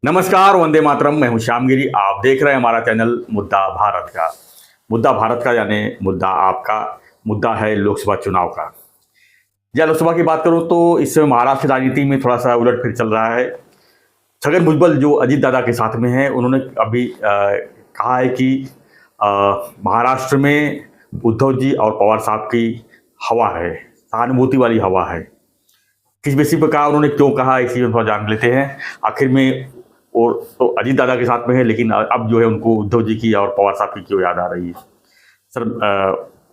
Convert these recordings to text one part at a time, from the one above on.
नमस्कार, वंदे मातरम। मैं हूं श्यामगिरी। आप देख रहे हैं हमारा चैनल मुद्दा भारत का। मुद्दा भारत का यानी मुद्दा आपका मुद्दा है लोकसभा चुनाव का। या लोकसभा की बात करूं तो इस समय महाराष्ट्र राजनीति में थोड़ा सा उलट फिर चल रहा है। छगन भुजबल जो अजीत दादा के साथ में हैं, उन्होंने अभी कहा है कि महाराष्ट्र में उद्धव जी और पवार साहब की हवा है, सहानुभूति वाली हवा है। किस बेसिस पर कहा, उन्होंने क्यों कहा, इसी में थोड़ा जान लेते हैं। आखिर में और तो अजीत दादा के साथ में है, लेकिन अब जो है उनको उद्धव जी की और पवार साहब की क्यों याद आ रही है। सर,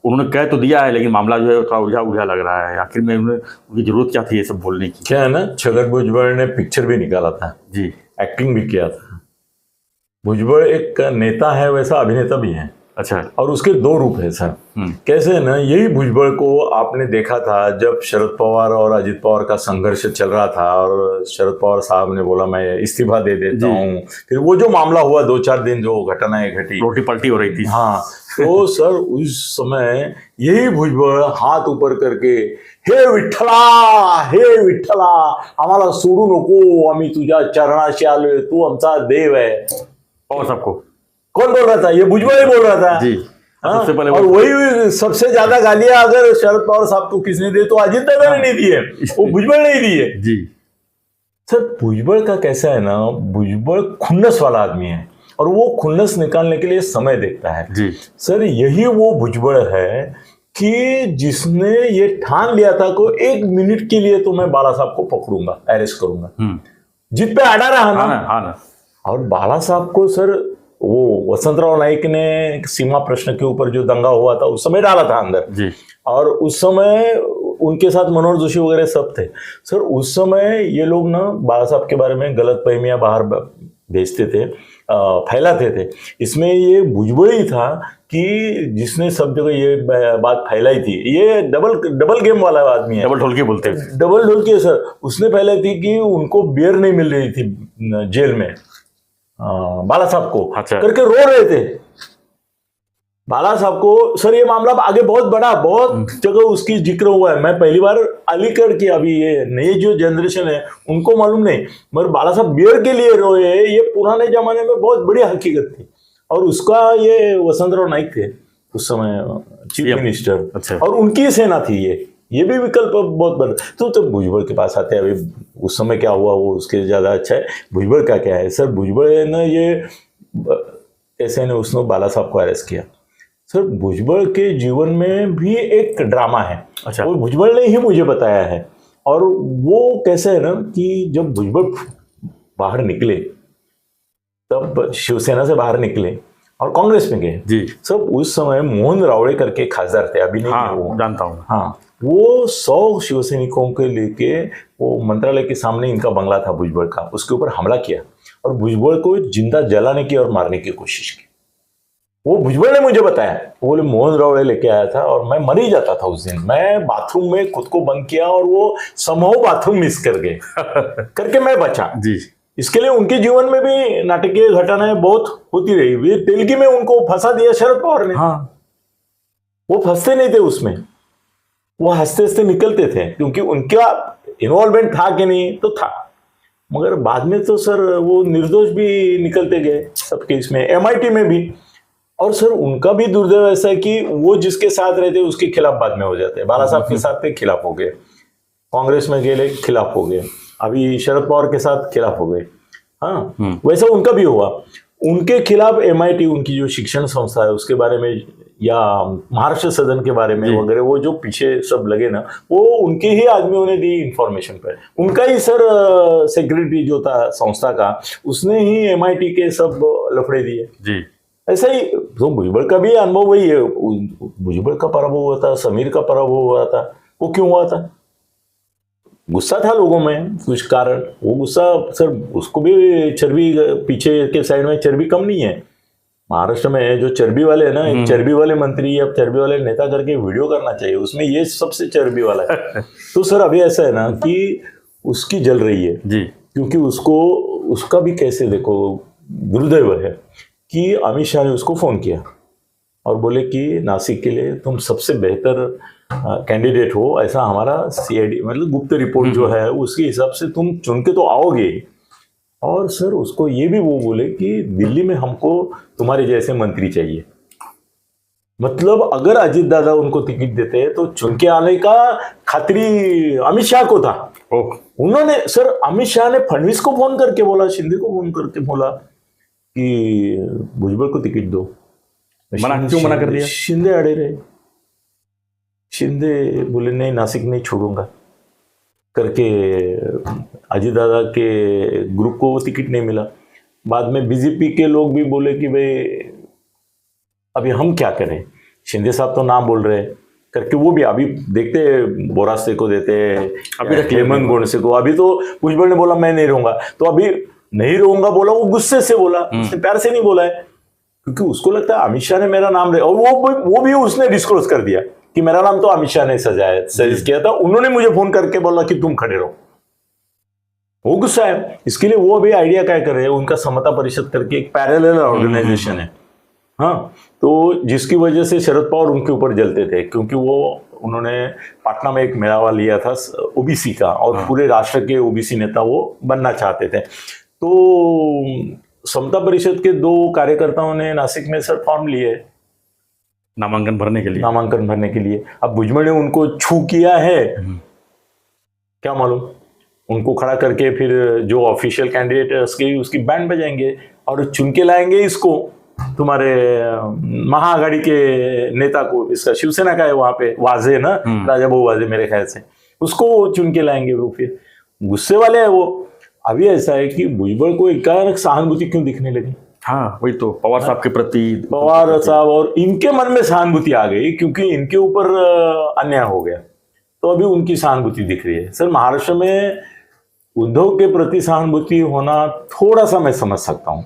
उन्होंने कह तो दिया है, लेकिन मामला जो है थोड़ा उलझा उलझा लग रहा है। आखिर में उनकी जरूरत क्या थी ये सब बोलने की? क्या है ना, छगन भुजबल ने पिक्चर भी निकाला था जी, एक्टिंग भी किया था। भुजबल एक नेता है, वैसा अभिनेता भी है। अच्छा। और उसके दो रूप है सर। कैसे है ना, यही भुजबल को आपने देखा था जब शरद पवार और अजित पवार का संघर्ष चल रहा था और शरद पवार साहब ने बोला मैं इस्तीफा दे देता हूँ। फिर वो जो मामला हुआ 2-4 दिन जो घटनाएं घटी, रोटी पलटी हो रही थी। हाँ, तो सर उस समय यही भुजबल हाथ ऊपर करके हे विठ्ठला, हे विठ्ठला, आम्हाला सोडू नको, आम्ही तुझ्या चरणाशी आलोय, तू आमचा देव है। और सबको कौन बोल रहा था? ये भुजबल ही बोल रहा था जी। सबसे पहले और वही सबसे ज्यादा गालियां अगर शरद पवार साहब को किसने दी तो अजित दादा ने नहीं दी है, वो भुजबल नहीं दी है जी। सर भुजबल का कैसा है ना, भुजबल खुन्नस वाला आदमी है और वो खुन्नस निकालने के लिए समय देखता है जी। सर यही वो भुजबल है कि जिसने ये ठान लिया था को 1 मिनट के लिए तो मैं बाला साहब को पकड़ूंगा, अरेस्ट करूंगा। जित पे अड़ा रहा ना। और बाला साहब को सर वो वसंतराव नाईक ने सीमा प्रश्न के ऊपर जो दंगा हुआ था उस समय डाला था अंदर जी। और उस समय उनके साथ मनोहर जोशी वगैरह सब थे सर। उस समय ये लोग ना बाला साहब के बारे में गलत फहमियां बाहर भेजते थे, फैलाते थे। इसमें ये भुजबल ही था कि जिसने सब जगह ये बात फैलाई थी। ये डबल गेम वाला आदमी है, डबल ढोलकी बोलते हैं। डबल ढोलकी है सर। उसने फैलाई थी कि उनको बियर नहीं मिल रही थी जेल में, बाला साहब को अच्छा। करके रो रहे थे बाला साहब को। सर ये मामला आगे बहुत बड़ा, बहुत जगह उसकी जिक्र हुआ है। मैं पहली बार अलीगढ़ की, अभी ये नई जो जनरेशन है उनको मालूम नहीं, मगर बाला साहब बियर के लिए रोए, ये पुराने जमाने में बहुत बड़ी हकीकत थी। और उसका ये वसंतराव नाईक थे उस समय चीफ मिनिस्टर। अच्छा। और उनकी सेना थी ये भी विकल्प बहुत बड़ा। तो भुजबल के पास आते हैं। अभी उस समय क्या हुआ वो उसके ज्यादा अच्छा है। भुजबल का क्या है सर, भुजबल ने ये ऐसे ने उसने बाला साहब को अरेस्ट किया सर। भुजबल के जीवन में भी एक ड्रामा है। अच्छा। वो भुजबल ने ही मुझे बताया है। और वो कैसे है ना कि जब भुजबल बाहर निकले तब शिवसेना से बाहर निकले और कांग्रेस में गए जी। सब उस समय मोहन रावड़े करके खासदार थे, अभी नहीं। हाँ, वो जानता हूँ। हाँ, वो 100 शिवसैनिकों के लेके वो मंत्रालय के सामने इनका बंगला था भुजबल का, उसके ऊपर हमला किया और भुजबल को जिंदा जलाने की और मारने की कोशिश की। वो भुजबल ने मुझे बताया, वो बोले मोहन रावड़े लेके आया था और मैं मर ही जाता था उस दिन। मैं बाथरूम में खुद को बंद किया और वो समहाउ बाथरूम मिस कर गए करके मैं बचा जी। इसके लिए उनके जीवन में भी नाटकीय घटनाएं बहुत होती रही। तेलगी में उनको फंसा दिया शरद पवार ने। हाँ, वो फंसते नहीं थे उसमें, वो हंसते हंसते निकलते थे क्योंकि उनका इन्वॉल्वमेंट था कि नहीं तो था। मगर बाद में तो सर वो निर्दोष भी निकलते गए सब केस में, MIT में भी। और सर उनका भी दुर्दैव ऐसा है कि वो जिसके साथ रहते उसके खिलाफ बाद में हो जाते हैं। बाला साहब के साथ थे, खिलाफ हो गए, कांग्रेस में गए, खिलाफ हो गए, अभी शरद पवार के साथ खिलाफ हो गए। हाँ, वैसा उनका भी हुआ। उनके खिलाफ MIT उनकी जो शिक्षण संस्था है उसके बारे में या महाराष्ट्र सदन के बारे में वगैरह, वो जो पीछे सब लगे ना, वो उनके ही आदमियों ने दी इंफॉर्मेशन पर। उनका ही सर सेक्रेटरी जो था संस्था का, उसने ही MIT के सब लफड़े दिए जी। ऐसा ही तो भुजबल का भी अनुभव वही है। भुजबल का पराभव हुआ था, समीर का पराभव हुआ था। वो क्यों हुआ था? गुस्सा था लोगों में कुछ कारण। वो गुस्सा सर उसको भी चर्बी, पीछे के साइड में चर्बी कम नहीं है। महाराष्ट्र में जो चर्बी वाले है ना, एक चर्बी वाले मंत्री या चर्बी वाले नेता करके वीडियो करना चाहिए, उसमें ये सबसे चर्बी वाला है। तो सर अभी ऐसा है ना कि उसकी जल रही है जी, क्योंकि उसको उसका भी कैसे देखो दुर्दैव है कि अमित शाह ने उसको फोन किया और बोले कि नासिक के लिए तुम सबसे बेहतर कैंडिडेट हो, ऐसा हमारा CID मतलब गुप्त रिपोर्ट जो है उसके हिसाब से तुम चुन के तो आओगे, और सर उसको ये भी वो बोले कि दिल्ली में हमको तुम्हारे जैसे मंत्री चाहिए। मतलब अगर अजीत दादा उनको टिकट देते हैं तो चुन के आने का खातिरी अमित शाह को था। ओह, उन्होंने सर अमित शाह ने फडणवीस को फोन करके बोला, शिंदे को फोन करके बोला कि भुजबल को टिकट दो। क्यों मना कर दिया? शिंदे अड़े रहे। शिंदे बोले नहीं, नासिक नहीं छोड़ूंगा करके अजीत दादा के ग्रुप को टिकट नहीं मिला। बाद में बीजेपी के लोग भी बोले कि भाई अभी हम क्या करें, शिंदे साहब तो ना बोल रहे करके, वो भी अभी देखते बोरास्ते को देते, अभी हेमंत गोडसे को। अभी तो भुजबल ने बोला मैं नहीं रहूंगा, तो अभी नहीं रहूंगा बोला, वो गुस्से से बोला, उसने प्यार से नहीं बोला है, क्योंकि उसको लगता है अमित शाह ने मेरा नाम और वो भी उसने डिस्क्लोज कर दिया कि मेरा नाम तो अमित शाह ने सजेस्ट किया था, उन्होंने मुझे फोन करके बोला कि तुम खड़े रहो। वो गुस्सा है, इसके लिए वो अभी आइडिया क्या कर रहे हैं, उनका समता परिषद करके एक पैरेलल ऑर्गेनाइजेशन है, हाँ, तो जिसकी वजह से शरद पवार उनके ऊपर जलते थे, क्योंकि वो उन्होंने पटना में एक मेळावा लिया था ओबीसी का, और पूरे राष्ट्र के ओबीसी नेता वो बनना चाहते थे। तो समता परिषद के 2 कार्यकर्ताओं ने नासिक में सर फॉर्म लिए नामांकन भरने के लिए। अब भुजबल ने उनको छू किया है, क्या मालूम, उनको खड़ा करके फिर जो ऑफिशियल कैंडिडेट है उसकी बैंड बजाएंगे और चुन के लाएंगे इसको, तुम्हारे महाआघाड़ी के नेता को, इसका शिवसेना का है वहां पे वाजे ना, राजा बहु वाजे मेरे ख्याल से, उसको चुन के लाएंगे। वो फिर गुस्से वाले हैं वो। अभी ऐसा है कि भुजबल को एकाएक सहानुभूति क्यों दिखने लगी? हाँ, वही तो पवार साहब के प्रति, पवार साहब और इनके मन में सहानुभूति आ गई, क्योंकि इनके ऊपर अन्याय हो गया, तो अभी उनकी सहानुभूति दिख रही है। सर महाराष्ट्र में उद्धव के प्रति सहानुभूति होना थोड़ा सा मैं समझ सकता हूँ,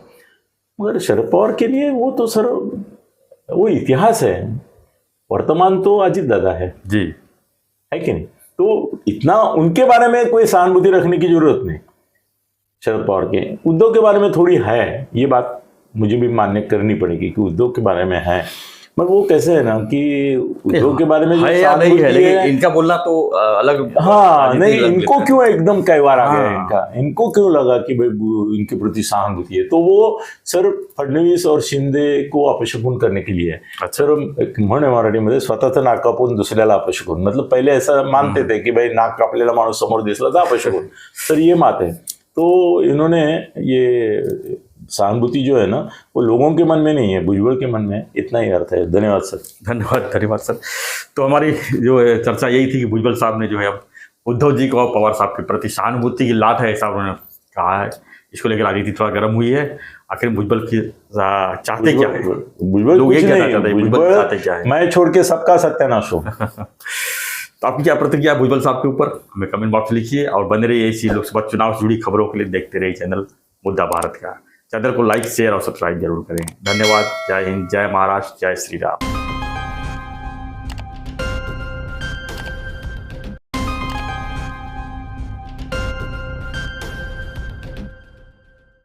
मगर शरद पवार के लिए वो तो सर वो इतिहास है, वर्तमान तो अजीत दादा है जी, है कि नहीं? तो इतना उनके बारे में कोई सहानुभूति रखने की जरूरत नहीं। शरद पवार के उद्धव के बारे में थोड़ी है, ये बात मुझे भी मान्य करनी पड़ेगी कि उद्धव के बारे में है, मगर वो कैसे है ना कि उद्धव के बारे में है या नहीं है, लेकिन इनका बोलना तो अलग। हाँ, नहीं, इनको क्यों एकदम कहवार आ गया, इनको क्यों लगा कि भाई इनके प्रति सहानुभूति है, तो वो सर फडणवीस और शिंदे को अपशकुन करने के लिए। सर एक म्हण आहे मराठीमध्ये, स्वतःचं नाक कापून दुसऱ्याला अपशकुन, मतलब पहले ऐसा मानते थे कि भाई नाक कापलेला माणूस समोर दिसला तर अपशकुन, सर ये बात है। तो इन्होंने ये सहानुभूति जो है ना, वो लोगों के मन में नहीं है, भुजबल के मन में, इतना ही अर्थ है। धन्यवाद सर। धन्यवाद सर। तो हमारी जो चर्चा यही थी कि भुजबल साहब ने जो है अब उद्धव जी को और पवार साहब के प्रति सहानुभूति की लात है, ऐसा उन्होंने कहा है। इसको लेकर राजनीति थोड़ा गर्म हुई है। आखिर भुजबल की चाहते क्या है? भुजबल लोग ये कुछ कहना नहीं, चाहते हैं, भुजबल चाहते क्या है? मैं छोड़ के सबका सत्यानाश हो। तो आपकी क्या प्रतिक्रिया है भुजबल साहब के ऊपर, हमें कमेंट बॉक्स में लिखिए, और बने रहिए ऐसी लोकसभा चुनाव से जुड़ी खबरों के लिए देखते रहिए चैनल मुद्दा भारत का। चैनल को लाइक, शेयर और सब्सक्राइब जरूर करें। धन्यवाद। जय हिंद, जय महाराष्ट्र, जय श्री राम।